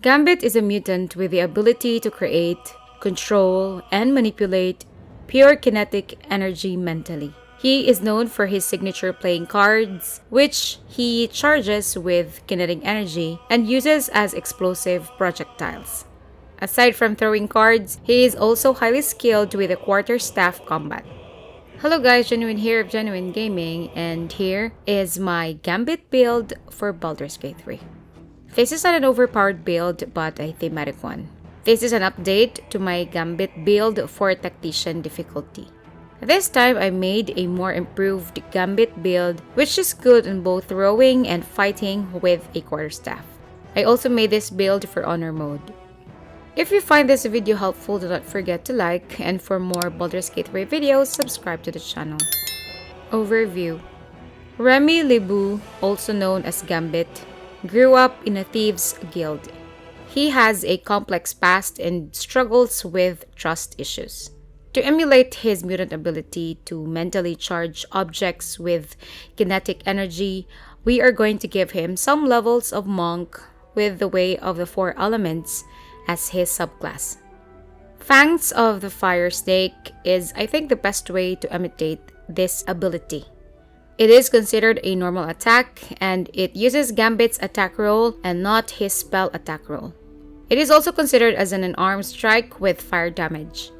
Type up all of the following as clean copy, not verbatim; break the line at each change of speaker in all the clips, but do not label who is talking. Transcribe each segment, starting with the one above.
Gambit is a mutant with the ability to create, control, and manipulate pure kinetic energy mentally. He is known for his signature playing cards, which he charges with kinetic energy and uses as explosive projectiles. Aside from throwing cards, he is also highly skilled with the quarterstaff combat. Hello guys, Genuine here of Genuine Gaming, and here is my Gambit build for Baldur's Gate 3. This is not an overpowered build, but a thematic one. This is an update to my Gambit build for Tactician difficulty. This time, I made a more improved Gambit build, which is good on both throwing and fighting with a quarterstaff. I also made this build for Honor mode. If you find this video helpful, do not forget to like, and for more Baldur's Gate 3 videos, subscribe to the channel. Overview. Remy Lebu, also known as Gambit, grew up in a thieves' guild. He has a complex past and struggles with trust issues. To emulate his mutant ability to mentally charge objects with kinetic energy, we are going to give him some levels of monk with the Way of the Four Elements as his subclass. Fangs of the Fire Snake is, I think, the best way to imitate this ability. It is considered a normal attack, and it uses Gambit's attack roll and not his spell attack roll. It is also considered as an unarmed strike with fire damage.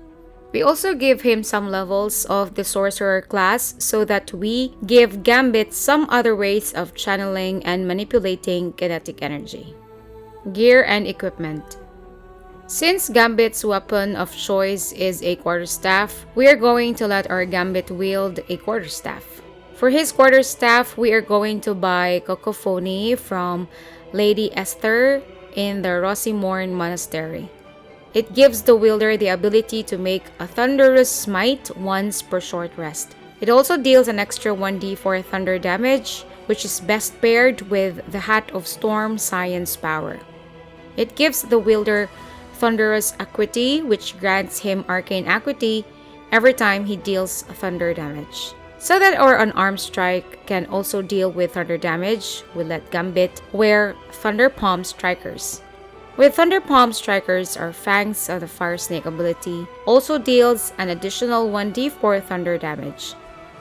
We also give him some levels of the Sorcerer class so that we give Gambit some other ways of channeling and manipulating kinetic energy. Gear and equipment. Since Gambit's weapon of choice is a quarterstaff, we are going to let our Gambit wield a quarterstaff. For his quarterstaff, we are going to buy Cacophony from Lady Esther in the Rosimorn Monastery. It gives the wielder the ability to make a thunderous smite once per short rest. It also deals an extra 1d4 thunder damage, which is best paired with the Hat of Storm Science power. It gives the wielder Thunderous Acuity, which grants him arcane acuity every time he deals thunder damage. So that our unarmed strike can also deal with thunder damage, we let Gambit wear Thunder Palm Strikers. With Thunder Palm Strikers, our Fangs of the Fire Snake ability also deals an additional 1d4 thunder damage.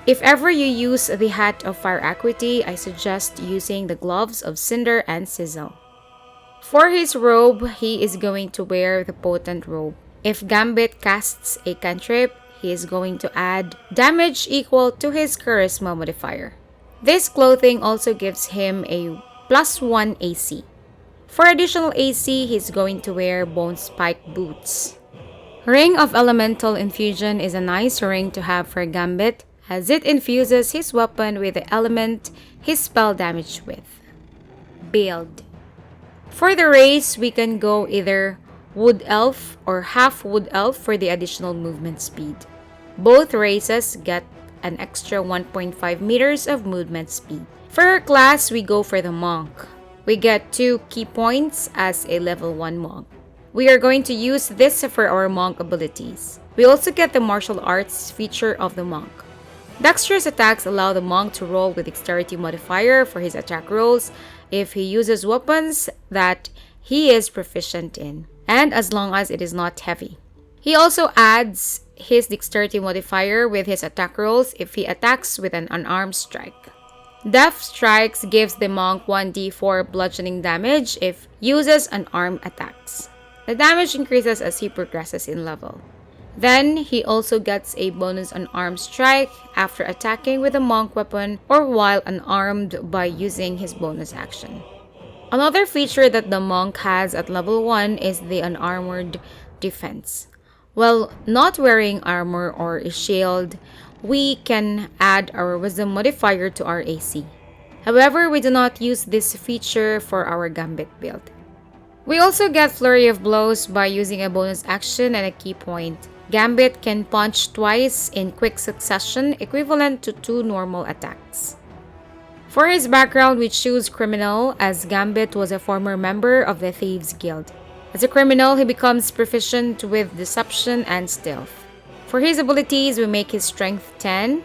If ever you use the Hat of Fire Acuity, I suggest using the Gloves of Cinder and Sizzle. For his robe, he is going to wear the Potent Robe. If Gambit casts a cantrip, he is going to add damage equal to his Charisma modifier. This clothing also gives him a +1 AC. For additional AC, he's going to wear Bone Spike Boots. Ring of Elemental Infusion is a nice ring to have for Gambit, as it infuses his weapon with the element his spell damage with. Build. For the race, we can go either Wood Elf or Half Wood Elf for the additional movement speed. Both races get an extra 1.5 meters of movement speed. For our class, we go for the Monk. We get 2 key points as a level 1 Monk. We are going to use this for our Monk abilities. We also get the Martial Arts feature of the Monk. Dexterous attacks allow the Monk to roll with Dexterity modifier for his attack rolls if he uses weapons that he is proficient in, and as long as it is not heavy. He also adds his Dexterity modifier with his attack rolls if he attacks with an unarmed strike. Death Strikes gives the Monk 1d4 bludgeoning damage if uses unarmed attacks. The damage increases as he progresses in level. Then, he also gets a bonus unarmed strike after attacking with a Monk weapon or while unarmed by using his bonus action. Another feature that the Monk has at level 1 is the unarmored defense. While not wearing armor or a shield, we can add our Wisdom modifier to our AC. However, we do not use this feature for our Gambit build. We also get Flurry of Blows by using a bonus action and a key point. Gambit can punch twice in quick succession, equivalent to 2 normal attacks. For his background, we choose Criminal, as Gambit was a former member of the Thieves Guild. As a criminal, he becomes proficient with Deception and Stealth. For his abilities, we make his Strength 10,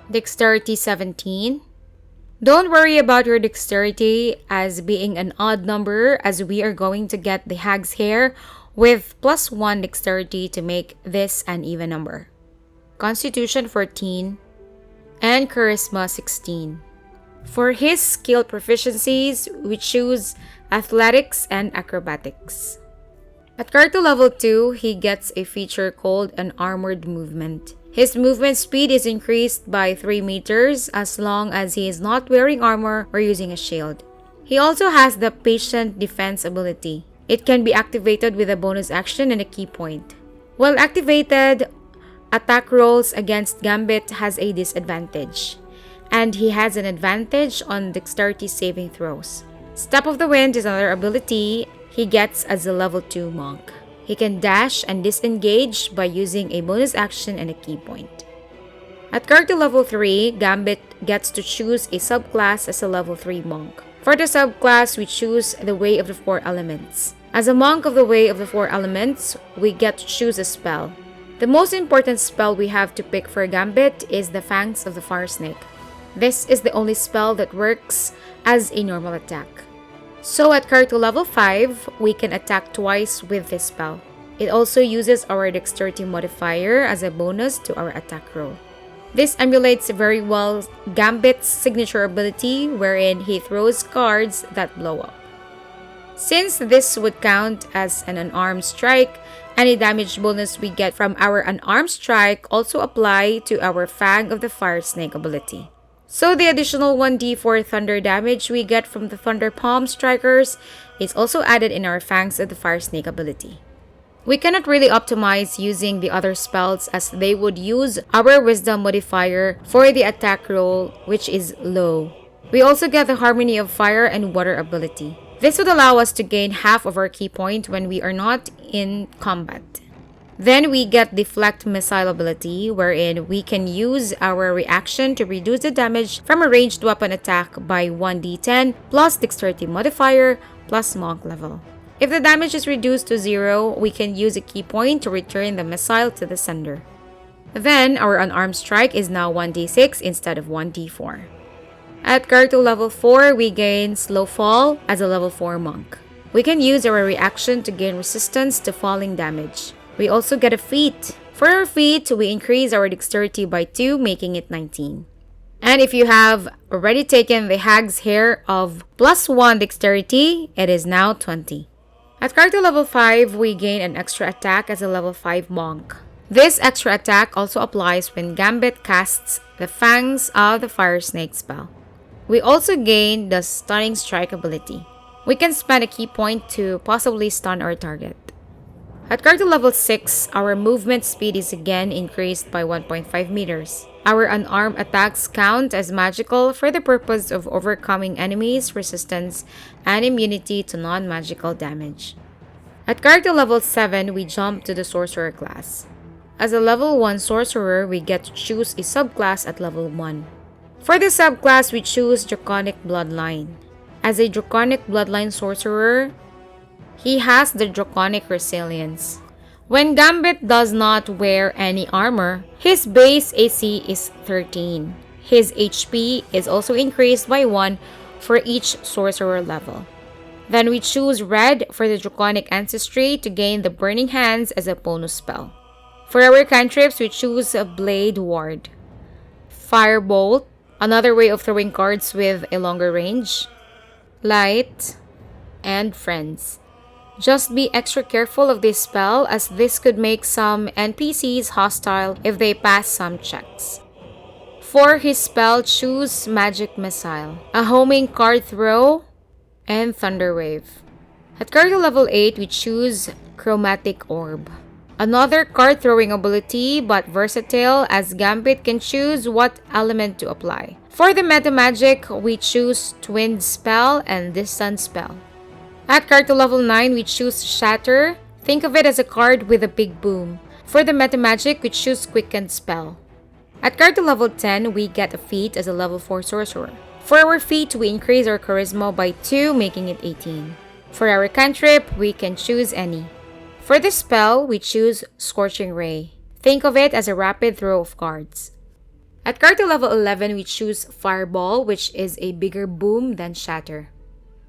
Dexterity 17, Don't worry about your dexterity as being an odd number, as we are going to get the hag's hair with +1 dexterity to make this an even number. Constitution 14 and Charisma 16. For his skill proficiencies, we choose Athletics and Acrobatics. At Carto level 2, he gets a feature called an Armored Movement. His movement speed is increased by 3 meters as long as he is not wearing armor or using a shield. He also has the Patient Defense ability. It can be activated with a bonus action and a key point. While activated, attack rolls against Gambit has a disadvantage, and he has an advantage on dexterity saving throws. Step of the Wind is another ability he gets as a level 2 monk. He can dash and disengage by using a bonus action and a key point. At Carto level 3, Gambit gets to choose a subclass as a level 3 monk. For the subclass, we choose the Way of the 4 Elements. As a monk of the Way of the 4 Elements, we get to choose a spell. The most important spell we have to pick for Gambit is the Fangs of the Fire Snake. This is the only spell that works as a normal attack. So at Carto level 5, we can attack twice with this spell. It also uses our dexterity modifier as a bonus to our attack roll. This emulates very well Gambit's signature ability, wherein he throws cards that blow up. Since this would count as an unarmed strike, any damage bonus we get from our unarmed strike also apply to our Fang of the Fire Snake ability. So the additional 1d4 thunder damage we get from the Thunder Palm strikers is also added in our Fangs of the Fire Snake ability. We cannot really optimize using the other spells as they would use our Wisdom modifier for the attack roll, which is low. We also get the Harmony of Fire and Water ability. This would allow us to gain half of our key point when we are not in combat. Then we get Deflect Missile ability, wherein we can use our reaction to reduce the damage from a ranged weapon attack by 1d10 plus Dexterity modifier plus Monk level. If the damage is reduced to 0, we can use a key point to return the missile to the sender. Then our unarmed strike is now 1d6 instead of 1d4. At Carto level 4, we gain Slow Fall as a level 4 monk. We can use our reaction to gain resistance to falling damage. We also get a feat. For our feat, we increase our dexterity by 2, making it 19. And if you have already taken the Hag's Hair of +1 dexterity, it is now 20. At Carto level 5, we gain an extra attack as a level 5 monk. This extra attack also applies when Gambit casts the Fangs of the Fire Snake spell. We also gain the Stunning Strike ability. We can spend a key point to possibly stun our target. At Carto level 6, our movement speed is again increased by 1.5 meters. Our unarmed attacks count as magical for the purpose of overcoming enemies' resistance and immunity to non-magical damage. At Carto level 7, we jump to the Sorcerer class. As a level 1 Sorcerer, we get to choose a subclass at level 1. For the subclass, we choose Draconic Bloodline. As a Draconic Bloodline Sorcerer, he has the Draconic Resilience. When Gambit does not wear any armor, his base AC is 13. His HP is also increased by 1 for each Sorcerer level. Then we choose Red for the Draconic Ancestry to gain the Burning Hands as a bonus spell. For our cantrips, we choose a Blade Ward, Firebolt, another way of throwing cards with a longer range, Light, and Friends. Just be extra careful of this spell as this could make some NPCs hostile if they pass some checks. For his spell, choose Magic Missile, a homing card throw, and Thunder Wave. At Carto level 8, we choose Chromatic Orb, another card throwing ability but versatile as Gambit can choose what element to apply. For the meta magic, we choose Twinned Spell and Distant Spell. At Carto level 9, we choose Shatter. Think of it as a card with a big boom. For the meta magic, we choose Quickened Spell. At Carto level 10, we get a feat as a level 4 Sorcerer. For our feat, we increase our Charisma by 2, making it 18. For our cantrip, we can choose any. For the spell, we choose Scorching Ray. Think of it as a rapid throw of cards. At card to level 11, we choose Fireball, which is a bigger boom than Shatter.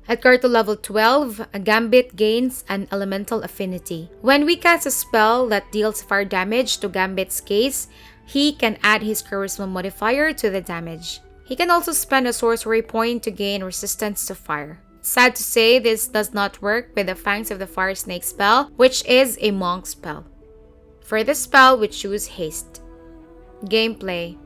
At card to level 12, a Gambit gains an elemental affinity. When we cast a spell that deals fire damage to Gambit's case, he can add his charisma modifier to the damage. He can also spend a sorcery point to gain resistance to fire. Sad to say, this does not work with the Fangs of the Fire Snake spell, which is a monk spell. For this spell, we choose Haste. Gameplay.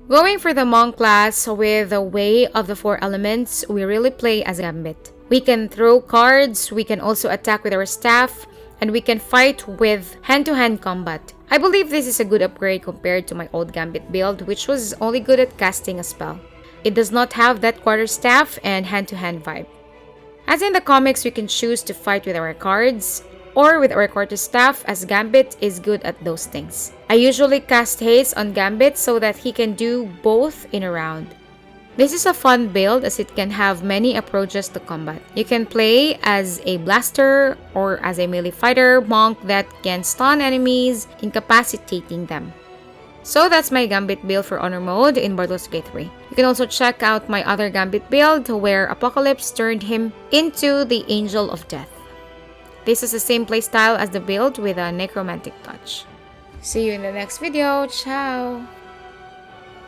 Going for the monk class with the Way of the Four Elements, we really play as a Gambit. We can throw cards, we can also attack with our staff, and we can fight with hand-to-hand combat. I believe this is a good upgrade compared to my old Gambit build, which was only good at casting a spell. It does not have that quarterstaff and hand-to-hand vibe. As in the comics, we can choose to fight with our cards or with our quarterstaff, as Gambit is good at those things. I usually cast Haste on Gambit so that he can do both in a round. This is a fun build as it can have many approaches to combat. You can play as a blaster or as a melee fighter monk that can stun enemies, incapacitating them. So that's my Gambit build for Honor Mode in Baldur's Gate 3. You can also check out my other Gambit build where Apocalypse turned him into the Angel of Death. This is the same playstyle as the build with a necromantic touch. See you in the next video. Ciao!